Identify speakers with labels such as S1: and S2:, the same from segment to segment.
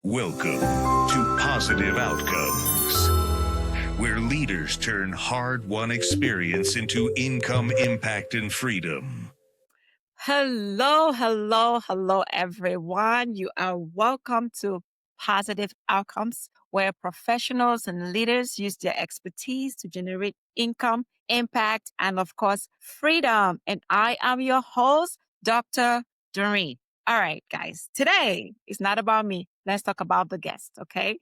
S1: Welcome to Positive Outcomes, where leaders turn hard-won experience into income, impact, and freedom.
S2: Hello, hello, hello, everyone. You are welcome to Positive Outcomes, where professionals and leaders use their expertise to generate income, impact, and of course, freedom. And I am your host, Dr. Doreen. All right, guys, today is not about me. Let's talk about the guest, okay?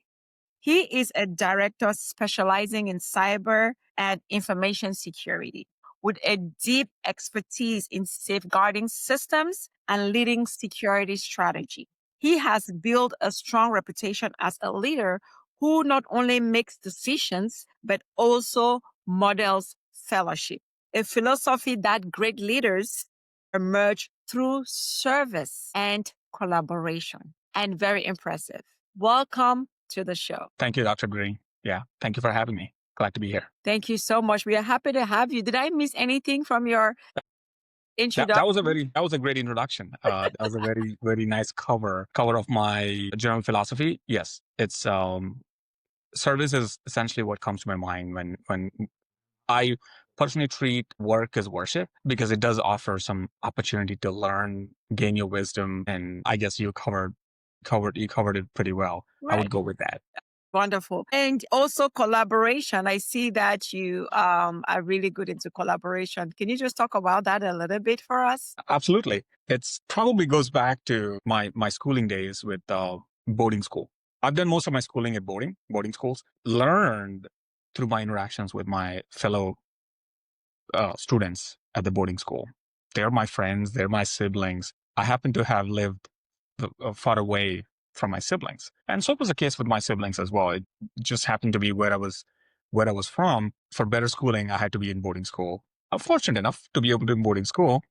S2: He is a director specializing in cyber and information security with a deep expertise in safeguarding systems and leading security strategy. He has built a strong reputation as a leader who not only makes decisions, but also models fellowship, a philosophy that great leaders emerge through service and collaboration. And very impressive. Welcome to the show.
S3: Thank you, Dr. Green. Yeah, thank you for having me. Glad to be here.
S2: Thank you so much. We are happy to have you. Did I miss anything from your introduction?
S3: That was a great introduction. That was a very nice cover of my general philosophy. Yes, it's service is essentially what comes to my mind when I personally treat work as worship, because it does offer some opportunity to learn, gain your wisdom, and I guess you covered it pretty well. I would go with that.
S2: Wonderful. And also collaboration. I see that you are really good into collaboration. Can you just talk about that a little bit for us?
S3: Absolutely. It's probably goes back to my schooling days with boarding school. I've done most of my schooling at boarding schools, learned through my interactions with my fellow students at the boarding school. They're my friends. They're my siblings. I happen to have lived far away from my siblings. And so it was the case with my siblings as well. It just happened to be where I was from. For better schooling, I had to be in boarding school. I'm fortunate enough to be able to be in boarding school.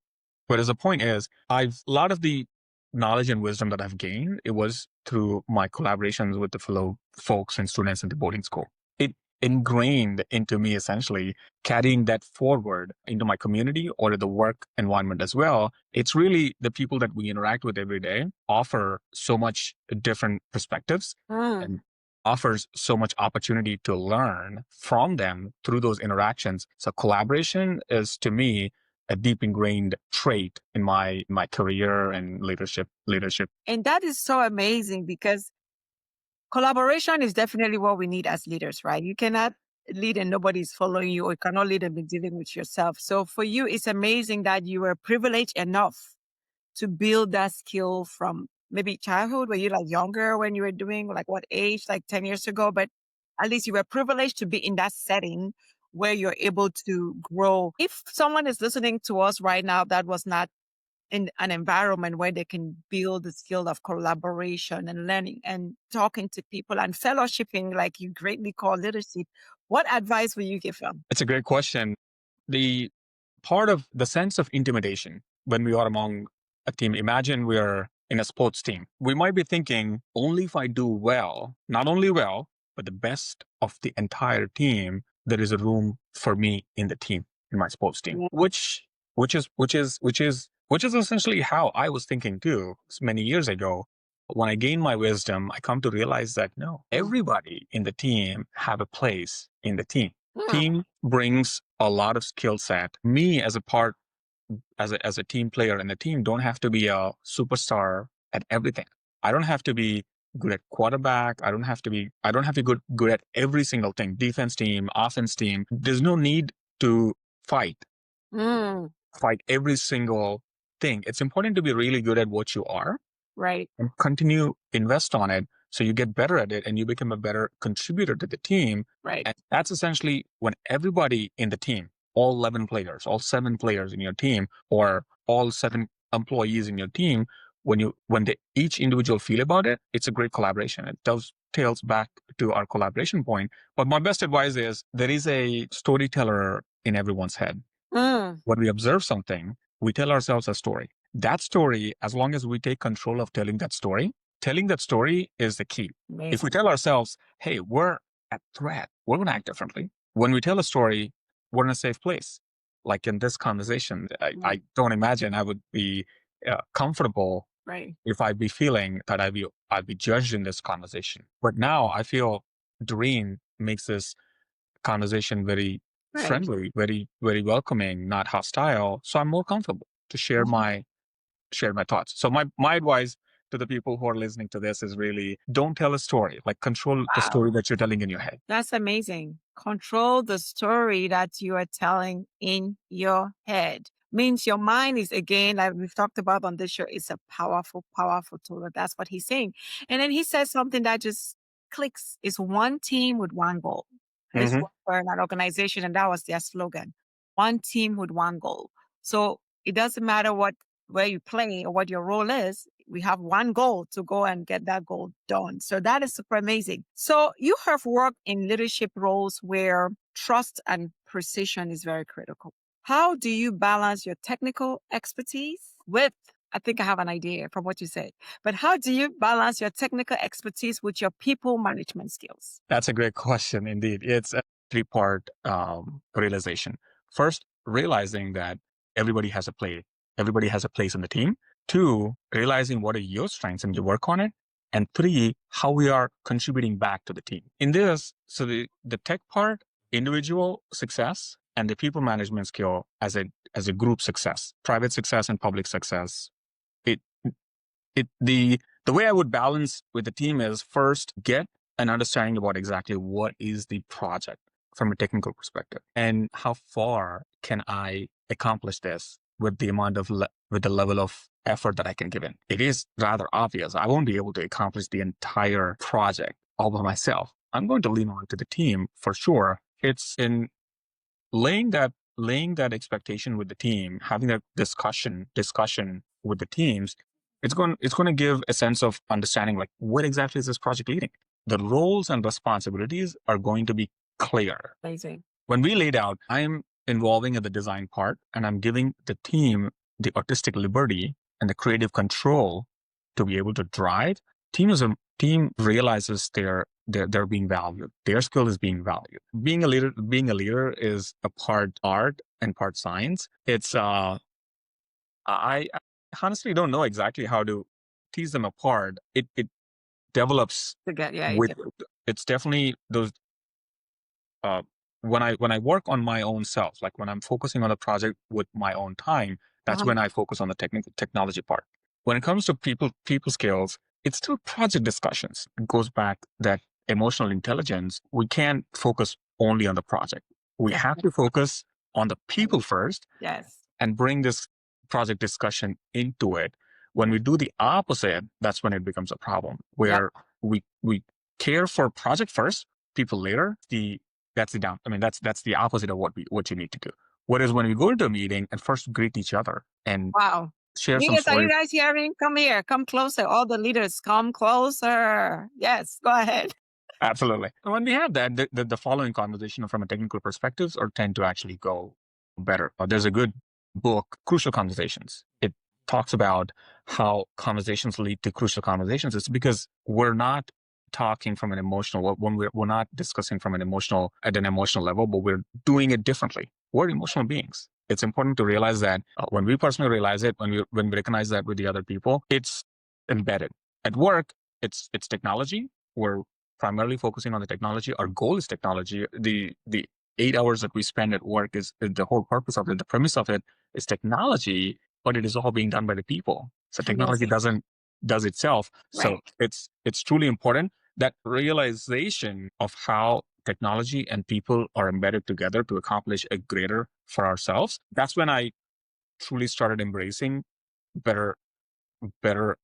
S3: But as the point is, a lot of the knowledge and wisdom that I've gained, it was through my collaborations with the fellow folks and students in the boarding school. It ingrained into me, essentially, carrying that forward into my community or the work environment as well. It's really the people that we interact with every day offer so much different perspectives and offers so much opportunity to learn from them through those interactions. So collaboration is, to me, a deep ingrained trait in my career and leadership.
S2: And that is so amazing, because collaboration is definitely what we need as leaders, right? You cannot lead and nobody's following you, or you cannot lead and be dealing with yourself. So for you, it's amazing that you were privileged enough to build that skill from maybe childhood. Were you like younger when you were doing, like what age, like 10 years ago? But at least you were privileged to be in that setting where you're able to grow. If someone is listening to us right now that was not in an environment where they can build the skill of collaboration and learning and talking to people and fellowshipping, like you greatly call leadership, what advice will you give them?
S3: It's a great question. The part of the sense of intimidation when we are among a team, imagine we're in a sports team. We might be thinking, only if I do well, not only well, but the best of the entire team, there is a room for me in the team, in my sports team, which is essentially how I was thinking too many years ago. When I gained my wisdom, I come to realize that no, everybody in the team have a place in the team. Team brings a lot of skill set. Me as a team player in the team don't have to be a superstar at everything. I don't have to be good at quarterback. I don't have to be good at every single thing. Defense team, offense team. There's no need to fight every single thing. It's important to be really good at what you are.
S2: Right.
S3: And continue invest on it so you get better at it and you become a better contributor to the team.
S2: Right.
S3: And that's essentially when everybody in the team, all 11 players, all 7 players in your team, or all 7 employees in your team, when they each individual feel about it, it's a great collaboration. It tails back to our collaboration point. But my best advice is there is a storyteller in everyone's head. When we observe something, we tell ourselves a story. That story, as long as we take control of telling that story is the key.
S2: Amazing.
S3: If we tell ourselves, hey, we're at threat, we're going to act differently. When we tell a story, we're in a safe place. Like in this conversation, I don't imagine I would be comfortable
S2: Right.
S3: if I'd be feeling that I'd be judged in this conversation. But now I feel Doreen makes this conversation very
S2: Right.
S3: friendly, very, very welcoming, not hostile. So I'm more comfortable to share my thoughts. So my advice to the people who are listening to this is really don't tell a story. Like control the
S2: Wow.
S3: story that you're telling in your head.
S2: That's amazing. Control the story that you are telling in your head. Means your mind is, again, like we've talked about on this show, it's a powerful, powerful tool. That's what he's saying. And then he says something that just clicks. It's one team with one goal. I used to
S3: Mhm.
S2: work for an organization, and that was their slogan. One team with one goal. So it doesn't matter where you play or what your role is. We have one goal to go and get that goal done. So that is super amazing. So you have worked in leadership roles where trust and precision is very critical. How do you balance your technical expertise with, I think I have an idea from what you said, but how do you balance your technical expertise with your people management skills?
S3: That's a great question indeed. It's a three-part realization. First, realizing that everybody has a everybody has a place in the team. Two, realizing what are your strengths and you work on it. And three, how we are contributing back to the team. In this, so the tech part, individual success, and the people management skill as a group success, private success and public success. It the way I would balance with the team is first get an understanding about exactly what is the project from a technical perspective and how far can I accomplish this with the amount of with the level of effort that I can give in. It is rather obvious. I won't be able to accomplish the entire project all by myself. I'm going to lean on to the team for sure. It's in laying that expectation with the team, having that discussion with the teams, it's going to give a sense of understanding like what exactly is this project leading. The roles and responsibilities are going to be clear.
S2: Amazing.
S3: When we laid out, I'm involving in the design part and I'm giving the team the artistic liberty and the creative control to be able to drive. Team realizes they're being valued. Their skill is being valued. Being a leader is a part art and part science. It's I honestly don't know exactly how to tease them apart. It develops
S2: Yeah,
S3: with it's definitely those uh, when I work on my own self, like when I'm focusing on a project with my own time, that's when I focus on the technology part. When it comes to people skills, it's still project discussions. It goes back that emotional intelligence. We can't focus only on the project. We have to focus on the people first
S2: Yes.
S3: and bring this project discussion into it. When we do the opposite, that's when it becomes a problem where we care for project first, people later. That's the down. I mean, that's the opposite of what you need to do. Whereas when we go into a meeting and first greet each other and
S2: Wow.
S3: share some
S2: Leaders, are you
S3: stories.
S2: guys hearing? Come here, come closer. All the leaders, come closer. Yes, go ahead.
S3: Absolutely. And when we have that, the following conversation from a technical perspectives or tend to actually go better. There's a good book, Crucial Conversations. It talks about how conversations lead to crucial conversations. It's because we're not talking from an emotional, when we're not discussing from at an emotional level, but we're doing it differently. We're emotional beings. It's important to realize that when we personally realize it, when we recognize that with the other people, it's embedded. At work, it's technology. We're primarily focusing on the technology. Our goal is technology. The 8 hours that we spend at work is the whole purpose of it. The premise of it is technology, but it is all being done by the people. So technology does itself. So it's truly important that realization of how technology and people are embedded together to accomplish a greater for ourselves. That's when I truly started embracing better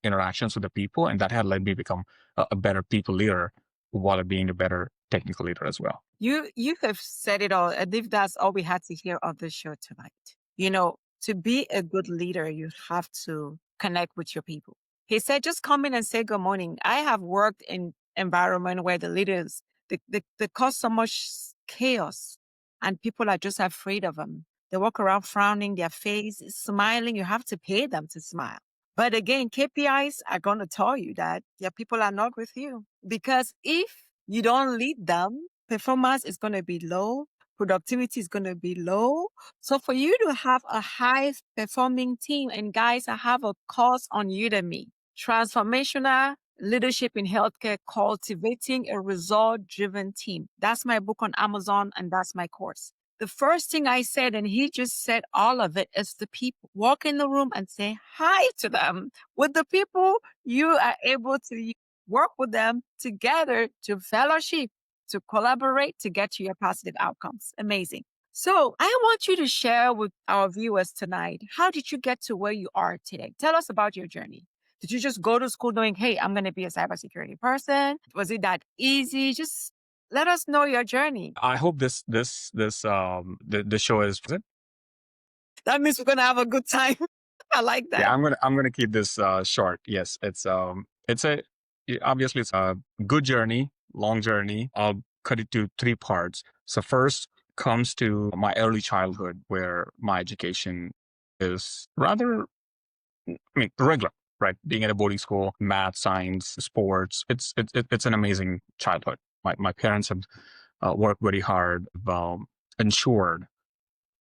S3: interactions with the people, and that had led me become a better people leader while being a better technical leader as well.
S2: You have said it all. I think that's all we had to hear on the show tonight. You know, to be a good leader, you have to connect with your people. He said, just come in and say good morning. I have worked in environment where the leaders they cause so much chaos and people are just afraid of them. They walk around frowning, their face is smiling. You have to pay them to smile. But again, KPIs are going to tell you that your people are not with you. Because if you don't lead them, performance is going to be low, productivity is going to be low. So for you to have a high performing team, and guys, I have a course on Udemy. Transformational Leadership in Healthcare, Cultivating a Result-Driven Team. That's my book on Amazon, and that's my course. The first thing I said, and he just said all of it, is the people. Walk in the room and say hi to them. With the people, you are able to work with them together to fellowship, to collaborate, to get to your positive outcomes. Amazing. So I want you to share with our viewers tonight, how did you get to where you are today? Tell us about your journey. Did you just go to school knowing, hey, I'm going to be a cybersecurity person? Was it that easy? Just let us know your journey.
S3: I hope the show is.
S2: That means we're going to have a good time. I like that.
S3: Yeah, I'm gonna keep this short. Yes, it's obviously it's a good journey, long journey. I'll cut it to three parts. So first comes to my early childhood, where my education is rather, regular, right? Being at a boarding school, math, science, sports. It's an amazing childhood. My parents have worked very hard, ensured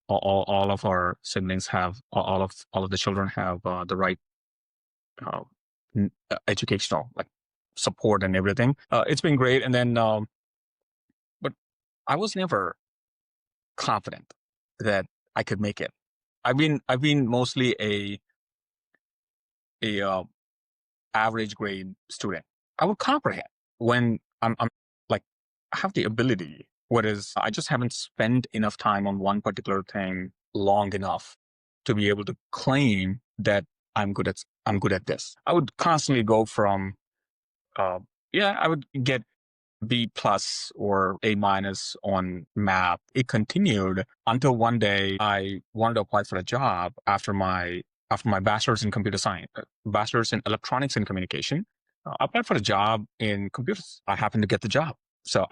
S3: all of our siblings have, all of the children have the right uh, educational support and everything. It's been great, and then but I was never confident that I could make it. I've been mostly a average grade student. I would comprehend when I'm like, I have the ability. Whereas I just haven't spent enough time on one particular thing long enough to be able to claim that I'm good at this. I would constantly go from I would get B plus or A minus on math. It continued until one day I wanted to apply for a job after my bachelor's in computer science, bachelor's in electronics and communication. I applied for a job in computers. I happened to get the job. So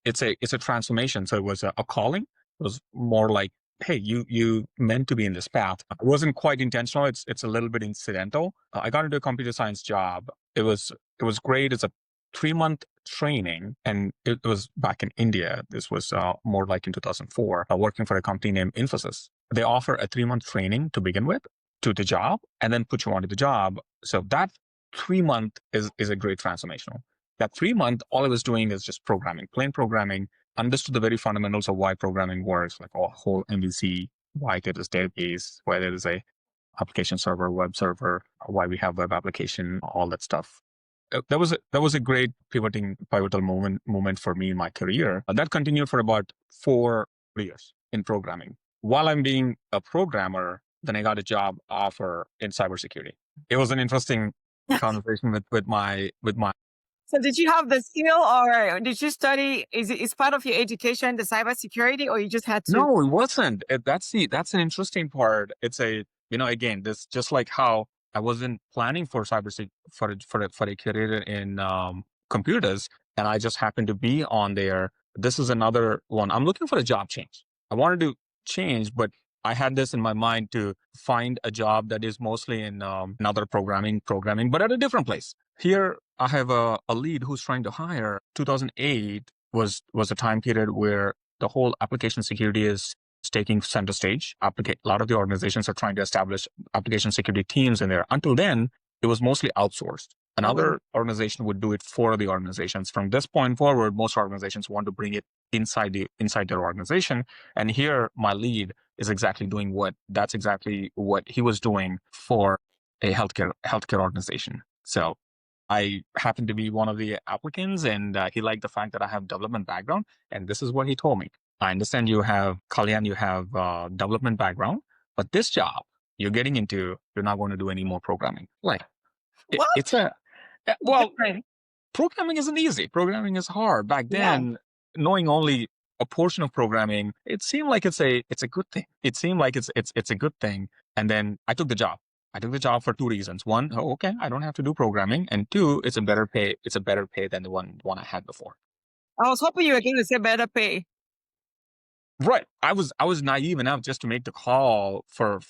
S3: it's a transformation. So it was a calling. It was more like, hey, you meant to be in this path. It wasn't quite intentional. It's a little bit incidental. I got into a computer science job. It was great. It's a 3-month training, and it was back in India. This was more like in 2004, working for a company named Infosys. They offer a 3-month training to begin with, to the job, and then put you onto the job. So that 3-month is a great transformational. That 3-month, all I was doing is just programming, plain programming, understood the very fundamentals of why programming works, like a whole MVC, why there is database, why there is a application server, web server, why we have web application, all that stuff. That was a great pivotal moment for me in my career. That continued for about 4 years in programming. While I'm being a programmer, then I got a job offer in cybersecurity. It was an interesting conversation with my.
S2: So did you have the skill, or did you study? Is part of your education the cybersecurity, or you just had to?
S3: No, it wasn't. That's an interesting part. It's again, this just like how I wasn't planning for for a career in computers, and I just happened to be on there. This is another one. I'm looking for a job change. I wanted to change, but I had this in my mind to find a job that is mostly in another programming, but at a different place. Here, I have a lead who's trying to hire. 2008 was a time period where the whole application security is taking center stage. A lot of the organizations are trying to establish application security teams in there. Until then, it was mostly outsourced. Another organization would do it for the organizations. From this point forward, most organizations want to bring it inside their organization. And here, my lead is exactly doing that's exactly what he was doing for a healthcare organization. So I happened to be one of the applicants, and he liked the fact that I have development background. And this is what he told me. I understand you have, Kalyan, you have development background, but this job you're getting into, you're not going to do any more programming. It's
S2: Different.
S3: Programming isn't easy. Programming is hard. Back then, knowing only a portion of programming, it seemed like it's a good thing. It seemed like it's a good thing. And then I took the job. I took the job for 2 reasons. One, okay, I don't have to do programming. And 2, it's a better pay. It's a better pay than the one I had before.
S2: I was hoping you were going to say better pay.
S3: Right. I was naive enough just to make the call for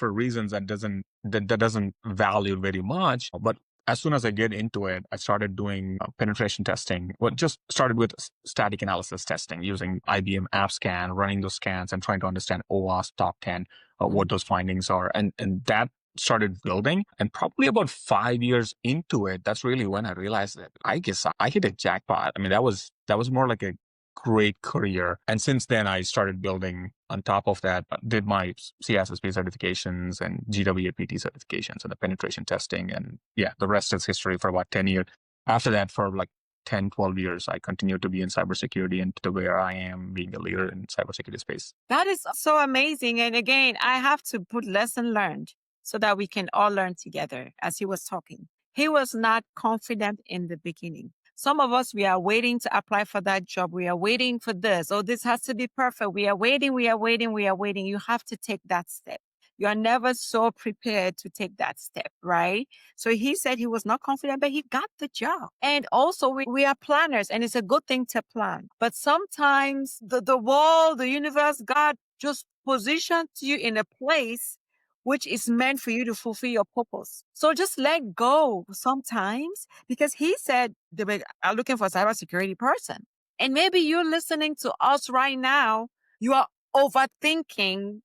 S3: reasons that doesn't value very much. But as soon as I get into it, I started doing penetration testing. Well, just started with static analysis testing using IBM AppScan, running those scans and trying to understand OWASP top 10, what those findings are. And that started building. And probably about 5 years into it, that's really when I realized that I guess I hit a jackpot. I mean, that was more like a great career. And since then, I started building on top of that, did my CSSP certifications and GWAPT certifications and the penetration testing. And yeah, the rest is history for about 10 years. After that, for like 10, 12 years, I continued to be in cybersecurity and to where I am being a leader in cybersecurity space.
S2: That is so amazing. And again, I have to put lesson learned so that we can all learn together as he was talking. He was not confident in the beginning. Some of us, we are waiting to apply for that job. We are waiting for this. Oh, this has to be perfect. We are waiting, we are waiting, we are waiting. You have to take that step. You are never so prepared to take that step, right? So he said he was not confident, but he got the job. And also, we are planners, and it's a good thing to plan. But sometimes the world, the universe, God just positions you in a place which is meant for you to fulfill your purpose. So just let go sometimes, because he said they are looking for a cybersecurity person. And maybe you're listening to us right now, you are overthinking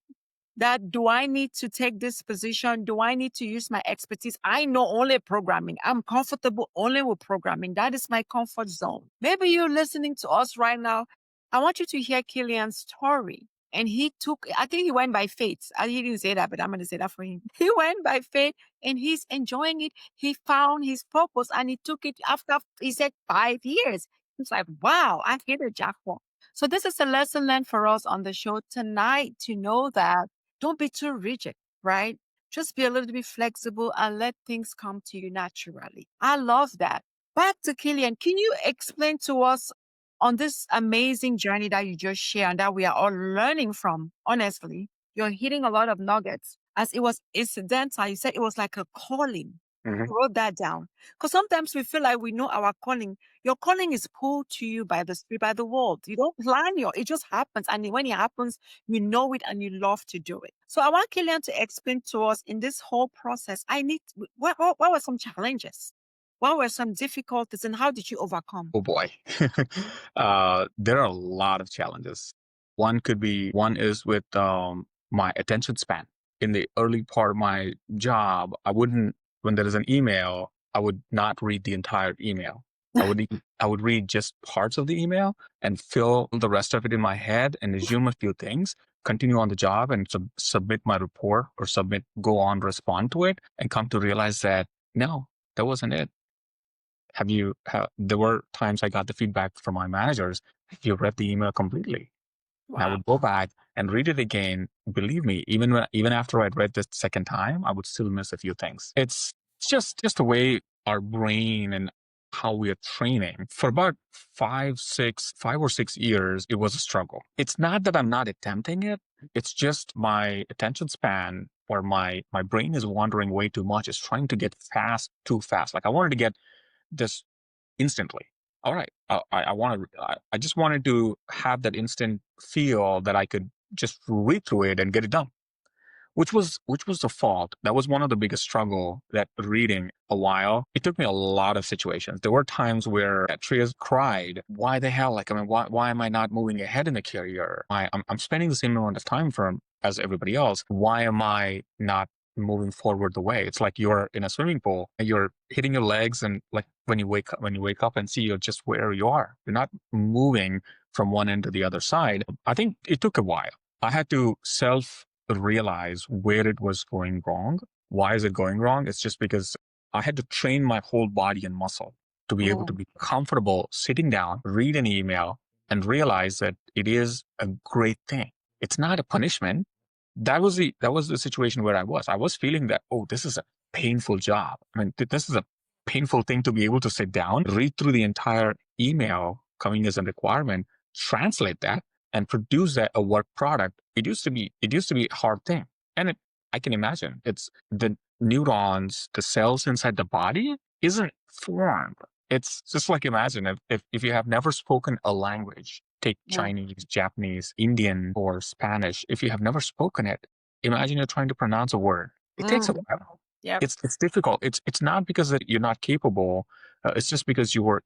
S2: that, do I need to take this position? Do I need to use my expertise? I know only programming. I'm comfortable only with programming. That is my comfort zone. Maybe you're listening to us right now. I want you to hear Kalyan's story. And I think he went by faith. He didn't say that, but I'm going to say that for him. He went by faith and he's enjoying it. He found his purpose and he took it after, he said, 5 years. It's like, wow, I hit a jackpot. So this is a lesson learned for us on the show tonight, to know that don't be too rigid, right? Just be a little bit flexible and let things come to you naturally. I love that. Back to Kalyan. Can you explain to us on this amazing journey that you just shared and that we are all learning from? Honestly, you're hitting a lot of nuggets. As it was incidental, you said it was like a calling.
S3: Mhm.
S2: You wrote that down. Because sometimes we feel like we know our calling. Your calling is pulled to you by the Spirit, by the world. You don't plan it just happens. And when it happens, you know it and you love to do it. So I want Kalyan to explain to us in this whole process, what were some challenges? What were some difficulties and how did you overcome?
S3: Oh boy. There are a lot of challenges. One is with my attention span. In the early part of my job, when there is an email, I would not read the entire email. I would read just parts of the email and fill the rest of it in my head and assume a few things, continue on the job and submit my report or go on, respond to it, and come to realize that no, that wasn't it. There were times I got the feedback from my managers, you read the email completely.
S2: Wow.
S3: And I would go back and read it again. Believe me, even after I'd read the second time, I would still miss a few things. It's just the way our brain and how we are training. For about 5 or 6 years, it was a struggle. It's not that I'm not attempting it. It's just my attention span, or my brain is wandering way too much. It's trying to get too fast. Like I wanted to get this instantly. All right, I just wanted to have that instant feel that I could just read through it and get it done, which was the fault. That was one of the biggest struggle, that reading a while. It took me a lot of situations. There were times where Trias cried, why the hell? Like, I mean, why am I not moving ahead in the career? I'm spending the same amount of time as everybody else. Why am I not moving forward the way? It's like you're in a swimming pool and you're hitting your legs, and like when you wake up and see you're just where you are. You're not moving from one end to the other side. I think it took a while. I had to realize where it was going wrong. Why is it going wrong? It's just because I had to train my whole body and muscle to be able to be comfortable sitting down, read an email, and realize that it is a great thing. It's not a punishment. That was the situation where I was feeling that, oh, this is a painful job. I mean, this is a painful thing to be able to sit down, read through the entire email coming as a requirement, translate that, and produce a work product. It used to be a hard thing. And I can imagine, it's the neurons, the cells inside the body isn't formed. It's just like, imagine if you have never spoken a language, take Chinese, Japanese, Indian, or Spanish. If you have never spoken it, imagine you're trying to pronounce a word. It takes a while.
S2: Yep.
S3: It's difficult. It's not because that you're not capable. It's just because your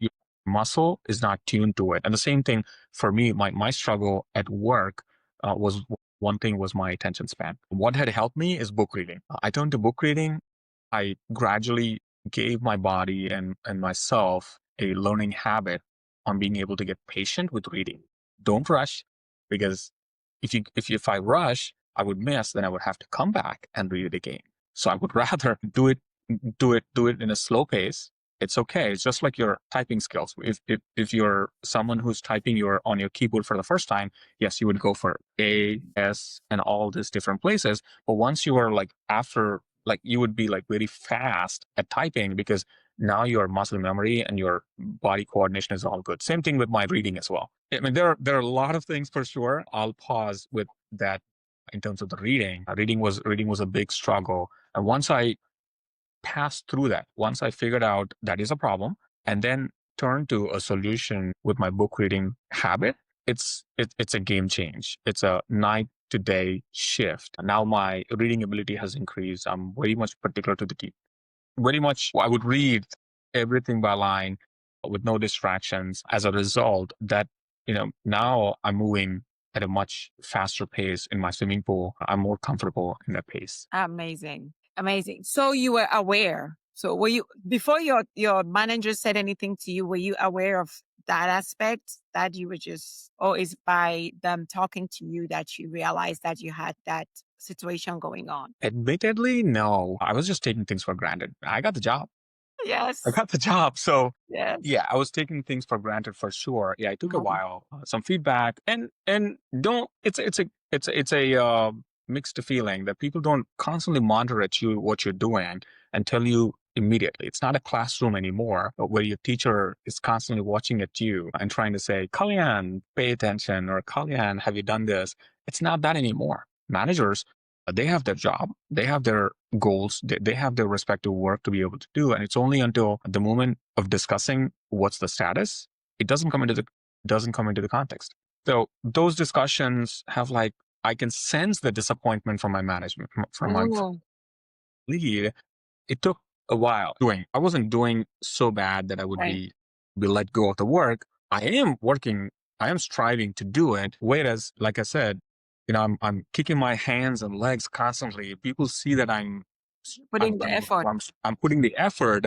S3: muscle is not tuned to it. And the same thing for me, my struggle at work was one thing was my attention span. What had helped me is book reading. I turned to book reading. I gradually gave my body and myself a learning habit on being able to get patient with reading. Don't rush, because if I rush, I would miss, then I would have to come back and read it again. So I would rather do it in a slow pace. It's okay. It's just like your typing skills. If you're someone who's typing on your keyboard for the first time, yes, you would go for A, S, and all these different places. But once you are you would be like very fast at typing, because now your muscle memory and your body coordination is all good. Same thing with my reading as well. I mean, there are a lot of things for sure. I'll pause with that in terms of the reading. Reading was a big struggle, and once I passed through that, once I figured out that is a problem, and then turned to a solution with my book reading habit, it's a game change. It's a night to day shift. Now my reading ability has increased. I'm very much particular to the key. Very much, I would read everything by line with no distractions. As a result, that now I'm moving at a much faster pace in my swimming pool. I'm more comfortable in that pace.
S2: Amazing. Amazing. So you were aware. So were you, before your manager said anything to you, were you aware of that aspect, that you were just, or is by them talking to you that you realized that you had that situation going on?
S3: Admittedly, no. I was just taking things for granted. I got the job.
S2: Yes.
S3: I got the job. So
S2: Yes.
S3: yeah, I was taking things for granted for sure. Yeah, it took a
S2: Mhm.
S3: while, some feedback, and don't. It's a mixed feeling that people don't constantly monitor at you what you're doing and tell you immediately. It's not a classroom anymore, but where your teacher is constantly watching at you and trying to say, "Kalyan, pay attention," or "Kalyan, have you done this?" It's not that anymore. Managers, they have their job, they have their goals, they have their respective work to be able to do, and it's only until the moment of discussing what's the status, it doesn't come into the context. So those discussions have, like, I can sense the disappointment from my management, from my
S2: Oh,
S3: lead. It took a while doing. I wasn't doing so bad that I would
S2: right.
S3: be let go of the work. I am working. I am striving to do it. Whereas, like I said, I'm kicking my hands and legs constantly. People see that
S2: Putting the effort.
S3: I'm putting the effort,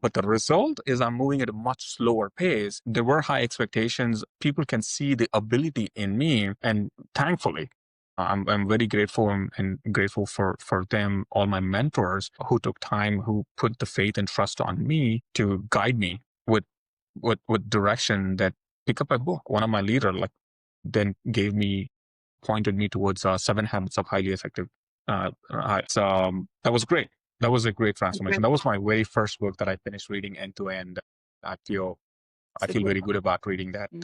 S3: but the result is I'm moving at a much slower pace. There were high expectations. People can see the ability in me, and thankfully, I'm very grateful and grateful for them, all my mentors who took time, who put the faith and trust on me to guide me with direction. That pick up a book. One of my leader then pointed me towards 7 Habits of Highly Effective. That was great. That was a great transformation.
S2: Great.
S3: That was my very first book that I finished reading end to end. I feel
S2: It's a good
S3: very
S2: one.
S3: good about reading that.
S2: Mhm.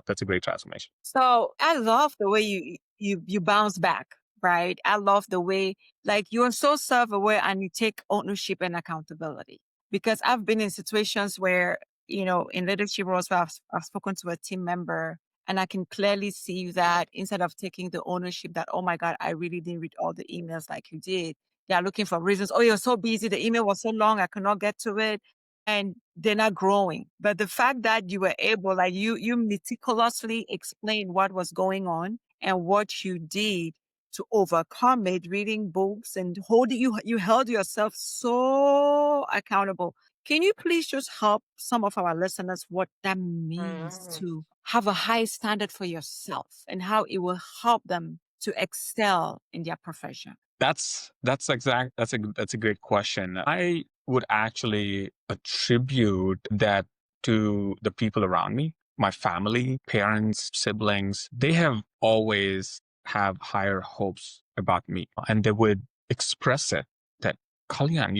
S3: That's a great transformation.
S2: So I love the way you bounce back, right? I love the way, like, you are so self-aware and you take ownership and accountability. Because I've been in situations where, in leadership roles where I've spoken to a team member and I can clearly see that instead of taking the ownership that, oh my God, I really didn't read all the emails like you did. They are looking for reasons. Oh, you're so busy. The email was so long. I could not get to it. And they're not growing. But the fact that you were able, like, you meticulously explained what was going on and what you did to overcome it, reading books and you held yourself so accountable. Can you please just help some of our listeners what that means to have a high standard for yourself and how it will help them to excel in their profession?
S3: That's a great question. I would actually attribute that to the people around me, my family, parents, siblings. They have always have higher hopes about me, and they would express it that, Kalyan,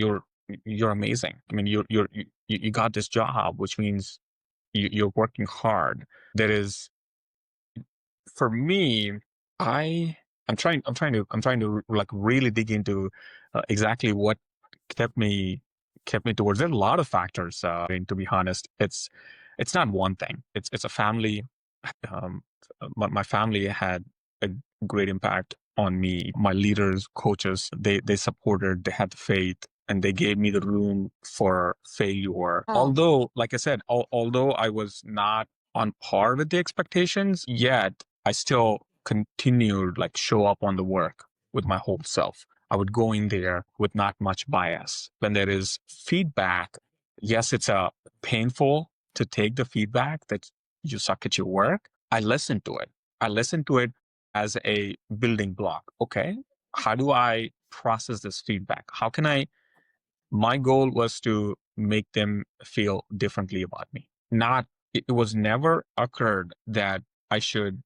S3: you're amazing. I mean, you got this job, which means you're working hard. There is, for me, I I'm trying to like really dig into exactly what kept me towards. There are a lot of factors. And to be honest, it's not one thing. It's a family. Um, my family had a great impact on me. My leaders, coaches, they supported. They had the faith. And they gave me the room for failure. Although, like I said, although I was not on par with the expectations, yet I still continued like show up on the work with my whole self. I would go in there with not much bias. When there is feedback, yes, it's painful to take the feedback that you suck at your work. I listen to it. I listen to it as a building block. Okay, how do I process this feedback? How can I? My goal was to make them feel differently about me. Not, it was never occurred that I should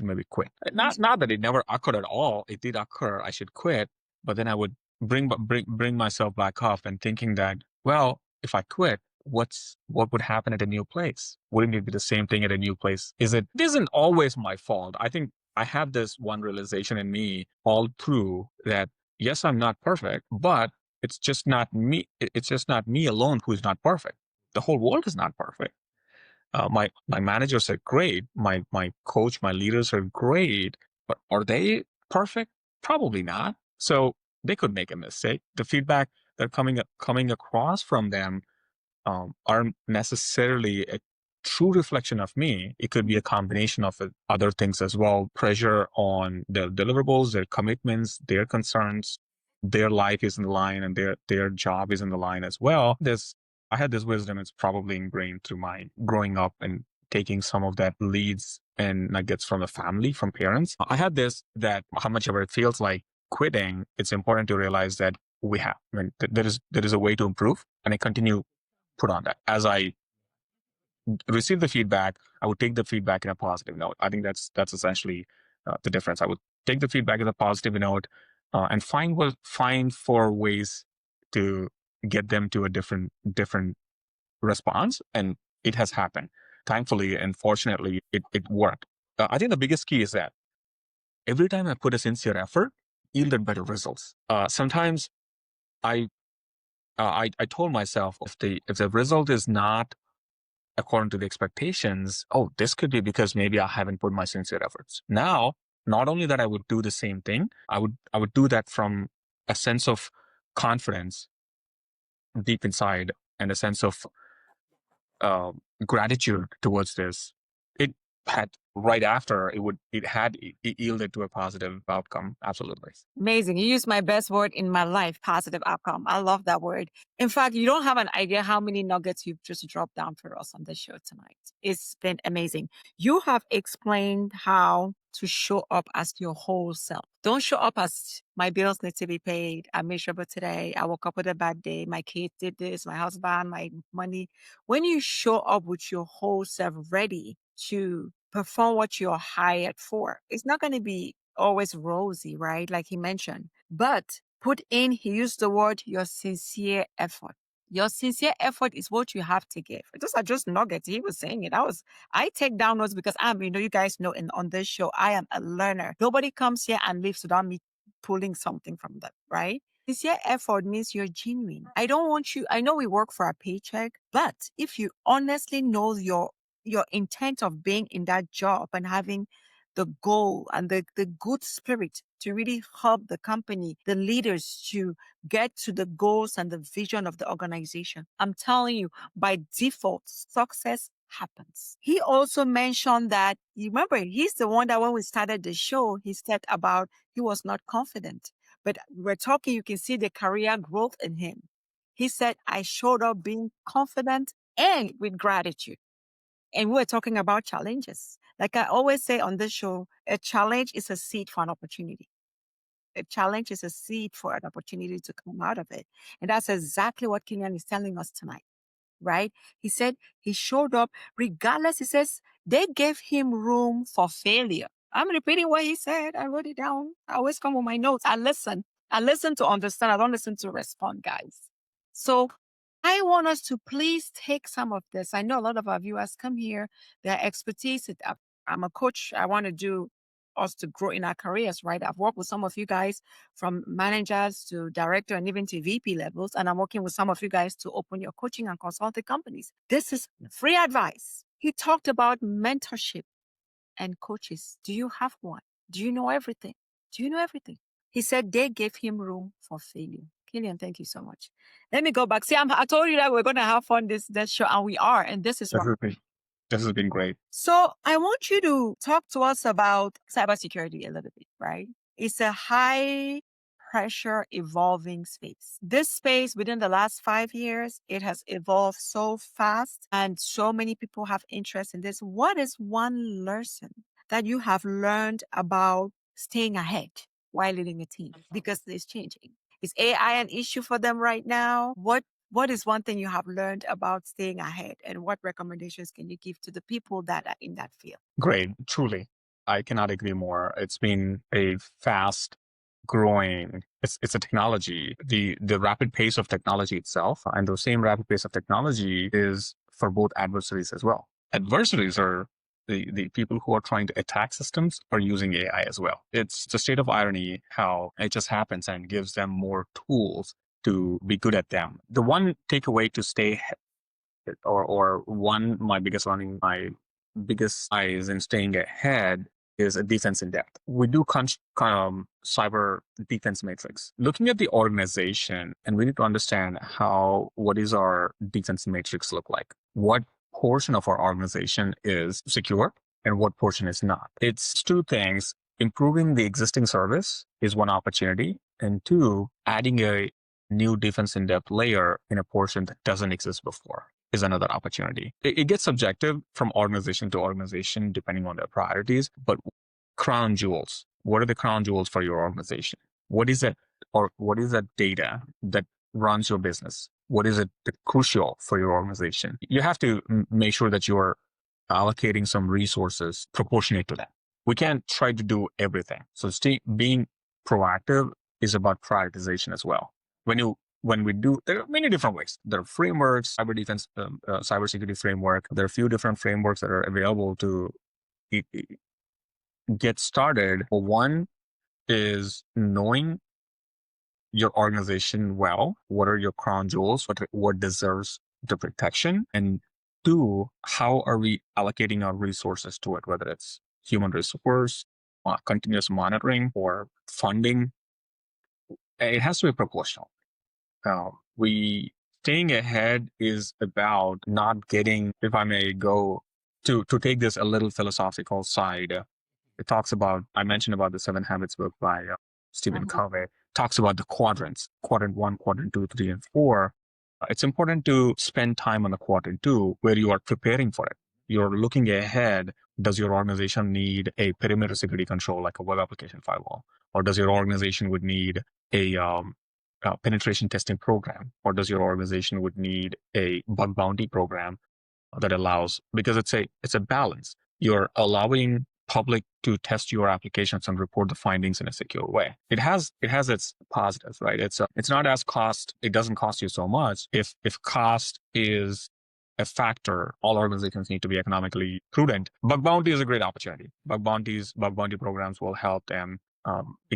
S3: maybe quit. Not that it never occurred at all. It did occur. I should quit, but then I would bring myself back up and thinking that, well, if I quit, what would happen at a new place? Wouldn't it be the same thing at a new place? It isn't always my fault. I think I have this one realization in me all through that, yes, I'm not perfect, but it's just not me. It's just not me alone who is not perfect. The whole world is not perfect. My managers are great. My coach, my leaders are great, but are they perfect? Probably not. So they could make a mistake. The feedback that coming across from them aren't necessarily a true reflection of me. It could be a combination of other things as well. Pressure on their deliverables, their commitments, their concerns. Their life is in the line, and their job is in the line as well. I had this wisdom. It's probably ingrained through my growing up and taking some of that leads and nuggets from the family, from parents. I had this, that how much ever it feels like quitting, it's important to realize that there is a way to improve, and I continue put on that. As I receive the feedback, I would take the feedback in a positive note. I think that's essentially the difference. I would take the feedback in a positive note and find for ways to get them to a different response, and it has happened. Thankfully and fortunately, it worked. I think the biggest key is that every time I put a sincere effort, yielded better results. Sometimes I told myself, if the result is not according to the expectations, oh, this could be because maybe I haven't put my sincere efforts. Now, not only that I would do the same thing, I would do that from a sense of confidence deep inside, and a sense of gratitude towards this. It had right after it yielded to a positive outcome. Absolutely.
S2: Amazing. You used my best word in my life, positive outcome. I love that word. In fact, you don't have an idea how many nuggets you've just dropped down for us on the show tonight. It's been amazing. You have explained how to show up as your whole self. Don't show up as my bills need to be paid. I'm miserable today. I woke up with a bad day. My kids did this, my husband, my money. When you show up with your whole self ready to perform what you're hired for, it's not going to be always rosy, right? Like he mentioned. But he used the word, your sincere effort. Your sincere effort is what you have to give. Those are just nuggets. He was saying it. I take down notes because you guys know on this show, I am a learner. Nobody comes here and lives without me pulling something from them, right? Sincere effort means you're genuine. I know we work for a paycheck, but if you honestly know your intent of being in that job and having the goal and the good spirit to really help the company, the leaders to get to the goals and the vision of the organization, I'm telling you, by default, success happens. He also mentioned that, you remember, he's the one that when we started the show, he said about he was not confident. But we're talking, you can see the career growth in him. He said, I showed up being confident and with gratitude. And we're talking about challenges. Like I always say on this show, a challenge is a seed for an opportunity. A challenge is a seed for an opportunity to come out of it. And that's exactly what Kalyan is telling us tonight, right? He said he showed up regardless. He says they gave him room for failure. I'm repeating what he said. I wrote it down. I always come with my notes. I listen. I listen to understand. I don't listen to respond, guys. So I want us to please take some of this. I know a lot of our viewers come here, their expertise. I'm a coach. I want to do us to grow in our careers, right? I've worked with some of you guys from managers to director and even to VP levels. And I'm working with some of you guys to open your coaching and consulting companies. This is free advice. He talked about mentorship and coaches. Do you have one? Do you know everything? Do you know everything? He said they gave him room for failure. Kalyan, thank you so much. Let me go back. See, I told you that we're going to have fun this show, and we are. And this is what
S3: This has been great.
S2: So I want you to talk to us about cybersecurity a little bit, right? It's a high pressure evolving space. This space within the last 5 years, it has evolved so fast and so many people have interest in this. What is one lesson that you have learned about staying ahead while leading a team? Because it's changing. Is AI an issue for them right now? What is one thing you have learned about staying ahead, and what recommendations can you give to the people that are in that field?
S3: Great, truly. I cannot agree more. It's been a fast growing, it's a technology. The rapid pace of technology itself, and the same rapid pace of technology is for both adversaries as well. Adversaries are the people who are trying to attack systems are using AI as well. It's a state of irony how it just happens and gives them more tools to be good at them. The one takeaway to stay or one my biggest learning, my biggest eyes in staying ahead is a defense in depth. We do cyber defense matrix, looking at the organization, and we need to understand what is our defense matrix look like. What portion of our organization is secure and what portion is not. It's two things. Improving the existing service is one opportunity, and two, adding a new defense in depth layer in a portion that doesn't exist before is another opportunity. It gets subjective from organization to organization depending on their priorities, but crown jewels. What are the crown jewels for your organization? What is it, or what is that data that runs your business? What is it crucial for your organization? You have to make sure that you're allocating some resources proportionate to that. We can't try to do everything. So being proactive is about prioritization as well. When we do, there are many different ways. There are frameworks, cybersecurity framework. There are a few different frameworks that are available to get started. One is knowing your organization well. What are your crown jewels? What deserves the protection? And two, how are we allocating our resources to it? Whether it's human resource, continuous monitoring, or funding, it has to be proportional. Staying ahead is about not getting, if I may go to take this a little philosophical side. It talks about, I mentioned about the 7 Habits book by Stephen Covey, talks about the quadrants, quadrant 1, quadrant 2, 3, and 4. It's important to spend time on the quadrant 2 where you are preparing for it. You're looking ahead. Does your organization need a perimeter security control like a web application firewall? Or does your organization would need a penetration testing program? Or does your organization would need a bug bounty program that allows, because it's a balance. You're allowing public to test your applications and report the findings in a secure way. It has its positives, right? It's not as cost. It doesn't cost you so much. If cost is a factor, all organizations need to be economically prudent. Bug bounty is a great opportunity. Bug bounty programs will help them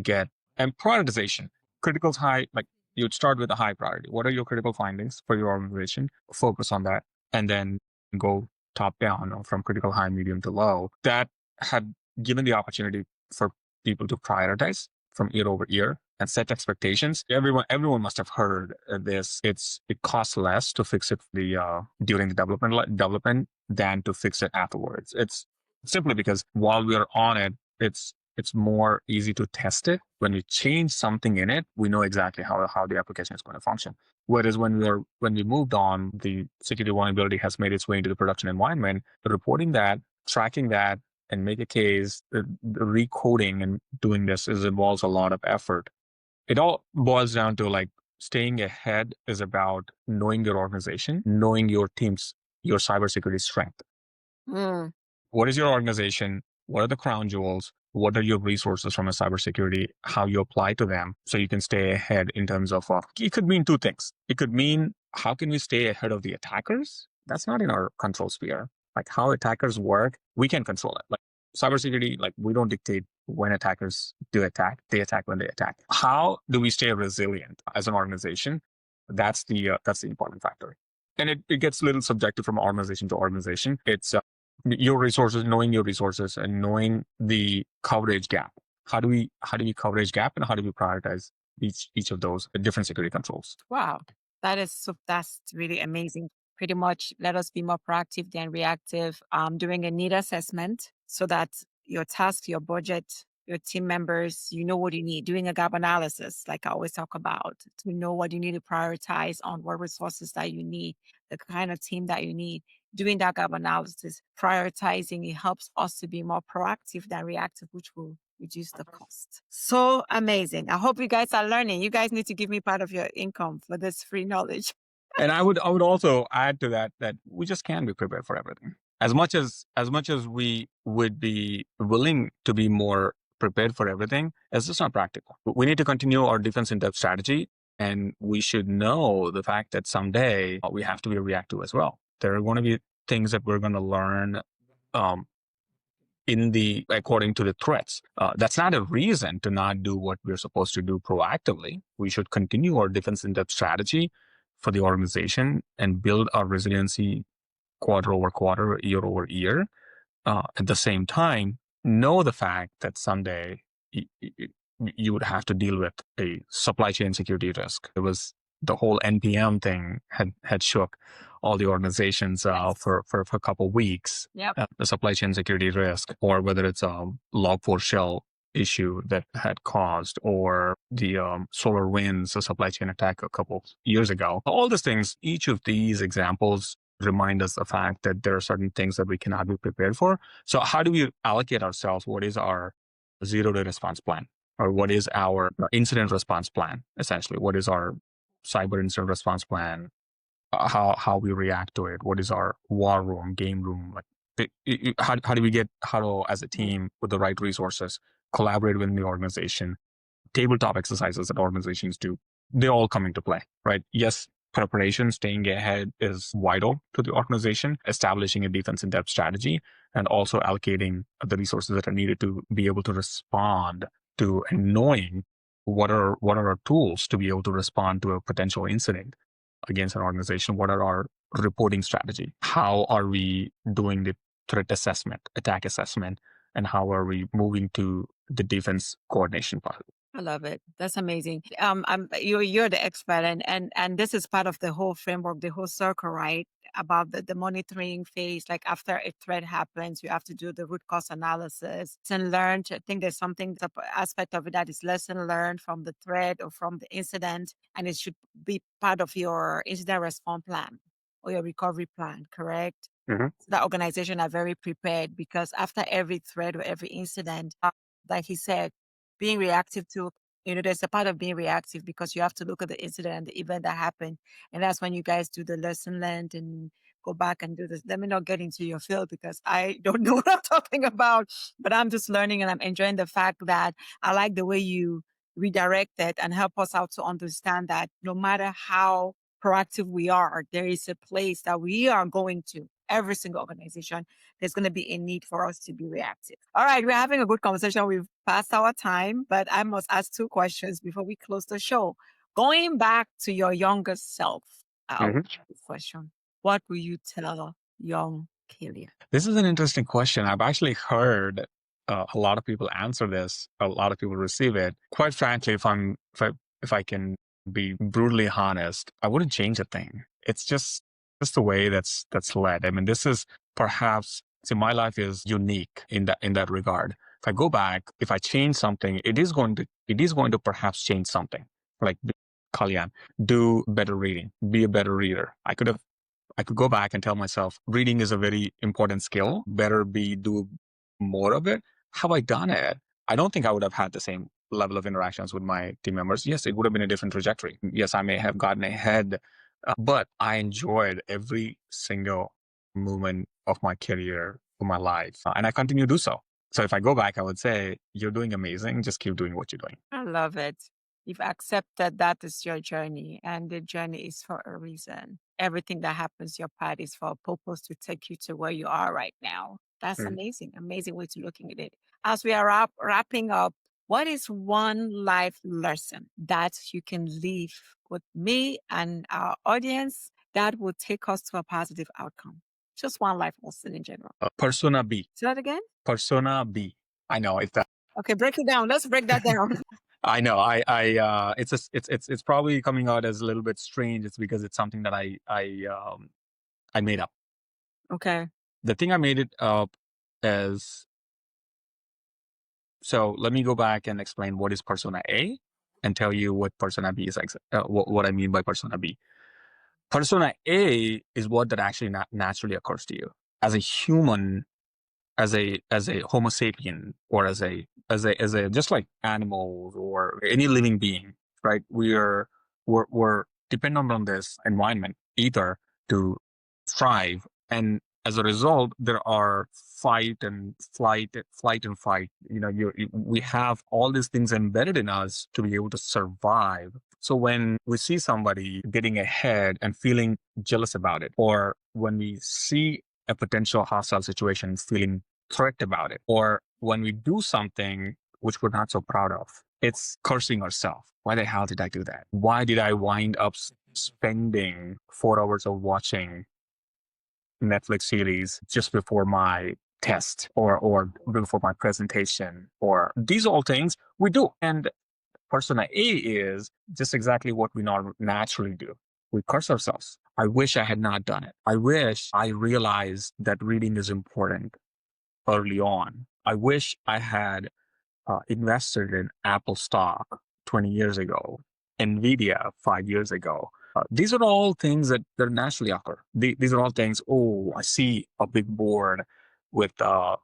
S3: get, and prioritization. Critical's high, like you'd start with a high priority. What are your critical findings for your organization? Focus on that, and then go top down, or from critical high, medium to low. That had given the opportunity for people to prioritize from year over year and set expectations. Everyone must have heard this. It costs less to fix it during the development than to fix it afterwards. It's simply because while we are on it, it's more easy to test it. When we change something in it, we know exactly how the application is going to function. Whereas when we moved on, the security vulnerability has made its way into the production environment. Reporting that, tracking that, and make a case, the recoding and doing this involves a lot of effort. It all boils down to like staying ahead is about knowing your organization, knowing your team's, your cybersecurity strength. What is your organization? What are the crown jewels? What are your resources from a cybersecurity? How you apply to them so you can stay ahead in terms of, it could mean two things. It could mean, how can we stay ahead of the attackers? That's not in our control sphere. Like how attackers work, we can control it. Like cybersecurity, like we don't dictate when attackers do attack. They attack when they attack. How do we stay resilient as an organization? That's the important factor. And it gets a little subjective from organization to organization. It's your resources, knowing your resources, and knowing the coverage gap. How do we coverage gap, and how do we prioritize each of those different security controls?
S2: Wow, that's really amazing. pretty much let us be more proactive than reactive, doing a need assessment so that your task, your budget, your team members, you know what you need, doing a gap analysis, like I always talk about, to know what you need to prioritize on what resources that you need, the kind of team that you need. Doing that gap analysis, prioritizing, it helps us to be more proactive than reactive, which will reduce the cost. So amazing. I hope you guys are learning. You guys need to give me part of your income for this free knowledge.
S3: And I would also add to that we just can't be prepared for everything. As much as we would be willing to be more prepared for everything, it's just not practical. We need to continue our defense in depth strategy, and we should know the fact that someday we have to be reactive as well. There are going to be things that we're going to learn according to the threats. That's not a reason to not do what we're supposed to do proactively. We should continue our defense in depth strategy for the organization and build our resiliency quarter over quarter, year over year. At the same time, know the fact that someday you would have to deal with a supply chain security risk. It was the whole NPM thing had shook all the organizations for a couple of weeks.
S2: Yep.
S3: The supply chain security risk, or whether it's a Log4Shell issue that had caused, or the SolarWinds, a supply chain attack a couple years ago. All these things, each of these examples remind us the fact that there are certain things that we cannot be prepared for. So how do we allocate ourselves? What is our zero-day response plan? Or what is our incident response plan, essentially? What is our cyber incident response plan? How we react to it? What is our war room, game room? Like, how do we get huddle as a team with the right resources, collaborate within the organization? Tabletop exercises that organizations do, they all come into play, right? Yes, preparation, staying ahead is vital to the organization, establishing a defense in-depth strategy, and also allocating the resources that are needed to be able to respond to, and knowing what are our tools to be able to respond to a potential incident against an organization. What are our reporting strategy? How are we doing the threat assessment, attack assessment, and how are we moving to the defense coordination part?
S2: I love it. That's amazing. You're the expert, and this is part of the whole framework, the whole circle, right? About the monitoring phase. Like after a threat happens, you have to do the root cause analysis and learn. I think there's something, the aspect of it that is lesson learned from the threat or from the incident, and it should be part of your incident response plan or your recovery plan, correct?
S3: Mm-hmm.
S2: So that organization are very prepared, because after every threat or every incident, like he said, being reactive to, there's a part of being reactive because you have to look at the incident and the event that happened. And that's when you guys do the lesson learned and go back and do this. Let me not get into your field because I don't know what I'm talking about, but I'm just learning and I'm enjoying the fact that I like the way you redirect it and help us out to understand that no matter how proactive we are, there is a place that we are going to. Every single organization, there's going to be a need for us to be reactive. All right, we're having a good conversation. We've passed our time, but I must ask 2 questions before we close the show. Going back to your younger self, question: what will you tell young Kalyan?
S3: This is an interesting question. I've actually heard a lot of people answer this. A lot of people receive it. Quite frankly, if I can be brutally honest, I wouldn't change a thing. It's just the way that's led. I mean, this is perhaps, my life is unique in that regard. If I go back, if I change something, it is going to perhaps change something. Like Kalyan, do better reading, be a better reader. I could go back and tell myself, reading is a very important skill. Better do more of it. Have I done it? I don't think I would have had the same level of interactions with my team members. Yes, it would have been a different trajectory. Yes, I may have gotten ahead, but I enjoyed every single moment of my career, of my life, and I continue to do so. So if I go back, I would say, you're doing amazing. Just keep doing what you're doing.
S2: I love it. You've accepted that is your journey, and the journey is for a reason. Everything that happens, your path is for a purpose to take you to where you are right now. That's amazing. Amazing way to looking at it. As we are wrapping up, what is one life lesson that you can leave with me and our audience that will take us to a positive outcome? Just one life lesson in general.
S3: Persona B.
S2: Say that again?
S3: Persona B. I know it's that.
S2: Okay, break it down. Let's break that down.
S3: I know. It's probably coming out as a little bit strange. It's because it's something that I I made up.
S2: Okay.
S3: The thing I made it up is, so let me go back and explain what is persona A and tell you what persona B is, what I mean by persona B. Persona A is what that actually naturally occurs to you as a human, as a Homo sapien, or as a just like animals or any living being, right? We're dependent on this environment either to thrive, and as a result, there are flight and fight. We have all these things embedded in us to be able to survive. So when we see somebody getting ahead and feeling jealous about it, or when we see a potential hostile situation, feeling threat about it, or when we do something which we're not so proud of, it's cursing ourselves. Why the hell did I do that? Why did I wind up spending 4 hours of watching Netflix series just before my test, or before my presentation? Or these all things we do. And persona A is just exactly what we naturally do. We curse ourselves. I wish I had not done it. I wish I realized that reading is important early on. I wish I had invested in Apple stock 20 years ago, Nvidia 5 years ago. These are all things that naturally occur. These are all things. Oh, I see a big board with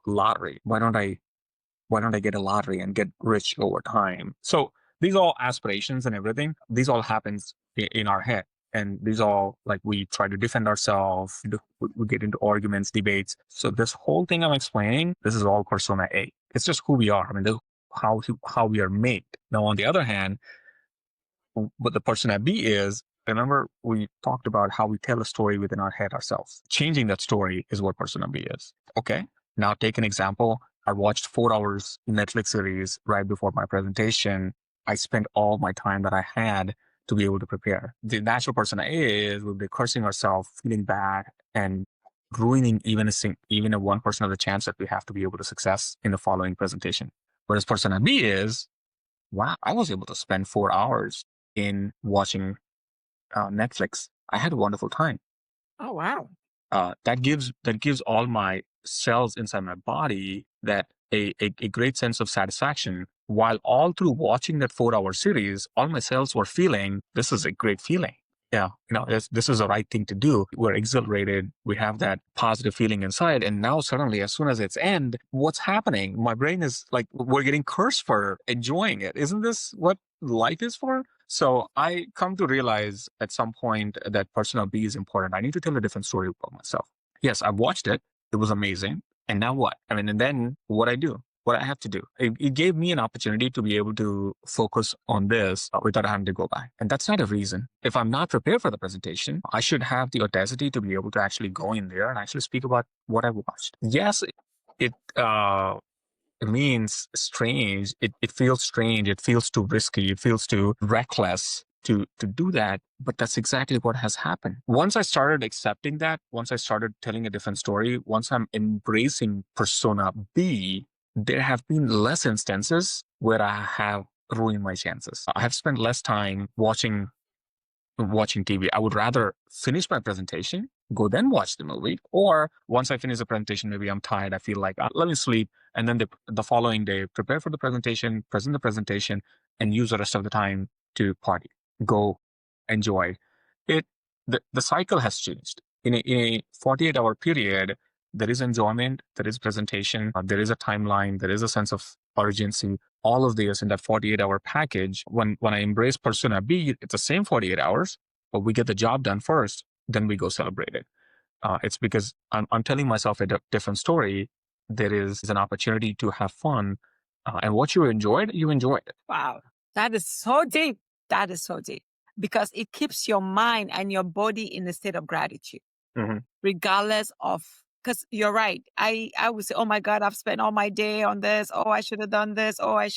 S3: lottery. Why don't I get a lottery and get rich over time? So these are all aspirations and everything. These all happens in our head. And these all, like, we try to defend ourselves, we get into arguments, debates. So this whole thing I'm explaining, this is all persona A. It's just who we are. I mean, this, how we are made. Now, on the other hand, what the persona B is, remember we talked about how we tell a story within our head ourselves. Changing that story is what persona B is. Okay. Now take an example. I watched 4 hours Netflix series right before my presentation. I spent all my time that I had to be able to prepare. The natural persona A is we'll be cursing ourselves, feeling bad, and ruining even a 1% of the chance that we have to be able to success in the following presentation. Whereas persona B is, wow, I was able to spend 4 hours in watching Netflix. I had a wonderful time.
S2: Oh, wow.
S3: That gives all my cells inside my body that a great sense of satisfaction. While all through watching that 4 hour series, all my cells were feeling, this is a great feeling. Yeah, this is the right thing to do. We're exhilarated. We have that positive feeling inside. And now suddenly, as soon as it's end, what's happening? My brain is like, we're getting cursed for enjoying it. Isn't this what life is for? So I come to realize at some point that persona B is important. I need to tell a different story about myself. Yes, I watched it. It was amazing. And now what? I mean, and then what I do, what I have to do. It gave me an opportunity to be able to focus on this without having to go back. And that's not a reason. If I'm not prepared for the presentation, I should have the audacity to be able to actually go in there and actually speak about what I watched. Yes, it means strange. It feels strange. It feels too risky. It feels too reckless to do that. But that's exactly what has happened. Once I started accepting that, once I started telling a different story, once I'm embracing persona B, there have been less instances where I have ruined my chances. I have spent less time watching TV. I would rather finish my presentation, go then watch the movie, or once I finish the presentation, maybe I'm tired, I feel like, let me sleep, and then the following day, prepare for the presentation, present the presentation, and use the rest of the time to party, go, enjoy. The cycle has changed. In a 48-hour period, there is enjoyment, there is presentation, there is a timeline, there is a sense of urgency. All of this in that 48-hour package. When I embrace persona B, it's the same 48 hours, but we get the job done first, then we go celebrate it. It's because I'm telling myself a different story. There is an opportunity to have fun, and what you enjoyed it.
S2: Wow. That is so deep. That is so deep because it keeps your mind and your body in a state of gratitude, regardless of, because you're right. I would say, oh my God, I've spent all my day on this. Oh, I should have done this. Oh, I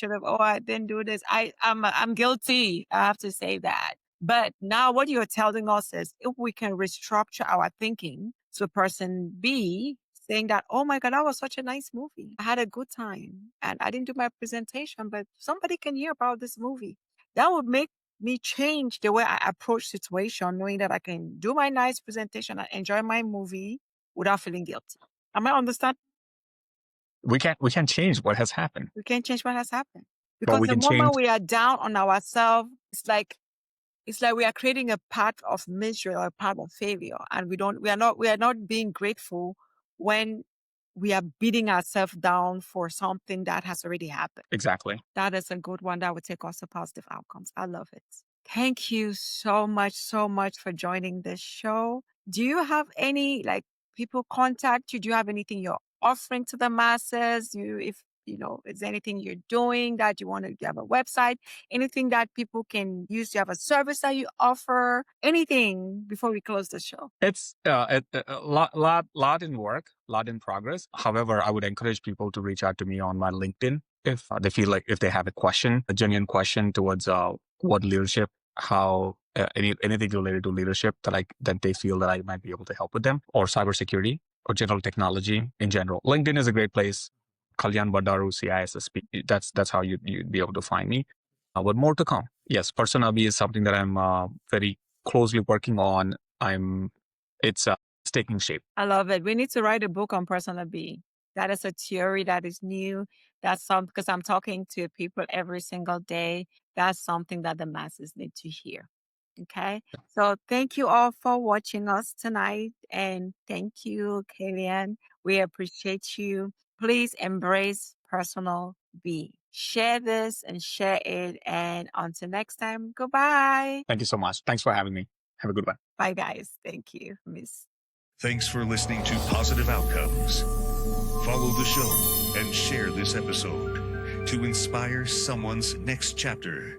S2: didn't do this. I'm guilty. I have to say that. But now what you're telling us is if we can restructure our thinking to person B, saying that, oh my God, that was such a nice movie. I had a good time and I didn't do my presentation, but somebody can hear about this movie. That would make me change the way I approach situation, knowing that I can do my nice presentation and enjoy my movie without feeling guilty. Am I understand?
S3: We can't change what has happened,
S2: We can't change what has happened.
S3: but
S2: Because
S3: we
S2: the
S3: can
S2: moment
S3: change.
S2: we are down on ourselves, it's like we are creating a path of misery or a path of failure. And we are not being grateful when we are beating ourselves down for something that has already happened.
S3: Exactly.
S2: That is a good one that would take us to positive outcomes. I love it. Thank you so much for joining this show. Do you have any people contact you? Do you have anything you're offering to the masses? Is there anything you're doing that you have a website, anything that people can use? Do you have a service that you offer? Anything before we close the show?
S3: It's a lot in work, lot in progress. However, I would encourage people to reach out to me on my LinkedIn if they feel like if they have a genuine question towards what leadership, how anything related to leadership that they feel that I might be able to help with them, or cybersecurity or general technology in general. LinkedIn is a great place. Kalyan Bandaru, CISSP. That's how you'd be able to find me. But more to come. Yes, Persona B is something that I'm very closely working on. It's taking shape.
S2: I love it. We need to write a book on personal B. That is a theory that is new. That's because I'm talking to people every single day. That's something that the masses need to hear. Okay. So thank you all for watching us tonight. And thank you, Kalyan. We appreciate you. Please embrace personal B. Share this and share it. And until next time, goodbye.
S3: Thank you so much. Thanks for having me. Have a good one.
S2: Bye, guys. Thank you, Miss.
S1: Thanks for listening to Positive Outcomes. Follow the show and share this episode to inspire someone's next chapter.